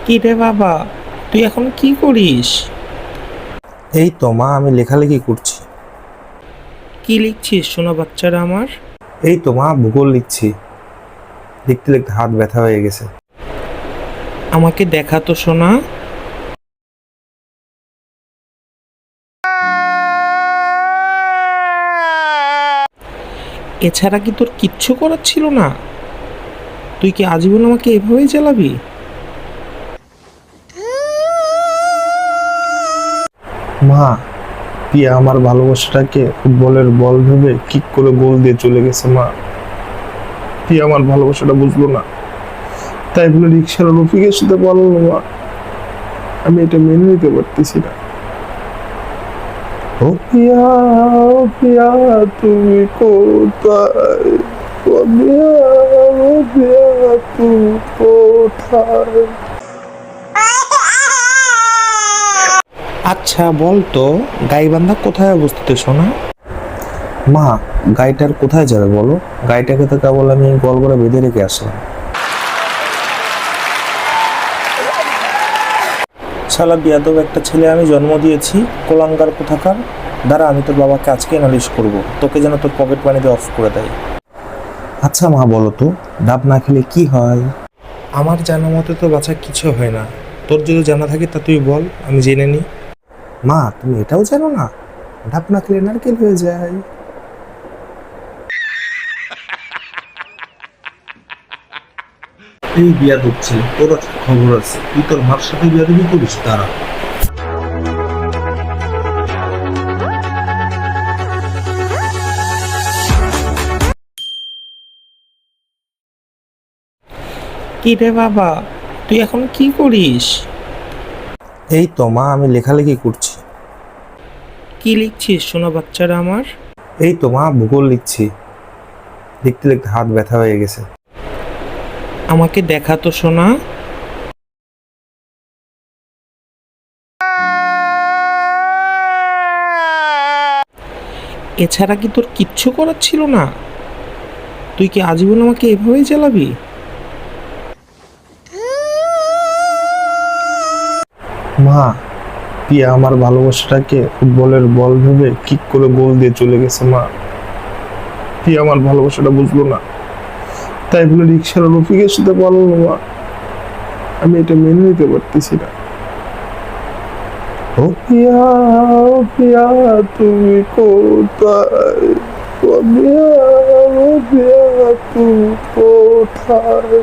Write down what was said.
কি রে বাবা, তুই এখন কি করিস? এই তো মা, আমি লেখালেখি করছি। কি লিখছিস সোনা বাচ্চারা আমার? এই তো মা, ভূগোল লিখছি। লিখতে লিখতে হাত ব্যথা হয়ে গেছে। আমাকে দেখা তো সোনা। এছাড়া কি তোর কিচ্ছু করার ছিল না? তুই কি আজীবন আমাকে এভাবেই জ্বালাবি? মা, পিয়া আমার ভালোবাসাটাকে ফুটবলের বল ভেবে কিক করে গোল দিয়ে চলে গেছে। মা, পিয়া আমার ভালোবাসাটা বুঝলো না, তাই বলে রিক্সার রফিকের সাথে পারলো না। মা, আমি এটা মেনে নিতে পারতেছি না। ও পিয়া, ও পিয়া, তুমি কোথায়? ও পিয়া, ও পিয়া, তুমি কোথায়? আচ্ছা বল তো, গাইবান্ধা কোথায় অবস্থিত সোনা? মা, গাড়িটার কোথায় যাবে বলো? গাড়িটাকে তো কেবল আমি গোল করে বেঁধে রেখে আসলাম। শালা বিয়াদব একটা ছেলে আমি জন্ম দিয়েছি, কোলাঙ্গার কোথাকার। দাঁড়া, আমি তোর বাবাকে আজকে নালিশ করব, তোকে যেন তোর পকেট মানিতে অফ করে দেয়। আচ্ছা মা, বলো তো, ডাব না খেলে কি হয়? আমার জানা মতে তো বাছা কিছু হয় না। তোর যদি জানা থাকে তা তুই বল, আমি জেনে নিই। মা, তুমি এটাও জানো না? ডাব না খেলে নারকেল হয়ে যায়। এই বিয়া হচ্ছে তোর একটা খবর আছে, তুই তোর মার সাথে বিয়াদবি করিস তারা। কি রে বাবা, তুই এখন কি করিস? এই তো মা, আমি লেখালেখি করছি। কি লিখছিস সোনা বাচ্চারা আমার? এই তো মা, ভূগোল লিখছি। লিখতে লিখতে হাত ব্যথা হয়ে গেছে। আমাকে দেখা তো সোনা। এছাড়া কি তোর কিচ্ছু করার ছিল না? তুই কি আজীবন আমাকে এভাবেই জ্বালাবি? মা, পিয়া আমার ভালোবাসাটাকে ফুটবলের বল ভেবে কিক করে গোল দিয়ে চলে গেছে। মা, পিয়া আমার ভালোবাসাটা বুঝলো না, তাই বলে রিক্সার রফিকের সাথে পারলো না। মা, আমি এটা মেনে নিতে পারতেছি না। ও পিয়া, ও পিয়া, তুমি কোথায়? ও পিয়া, ও পিয়া, তুমি কোথায়?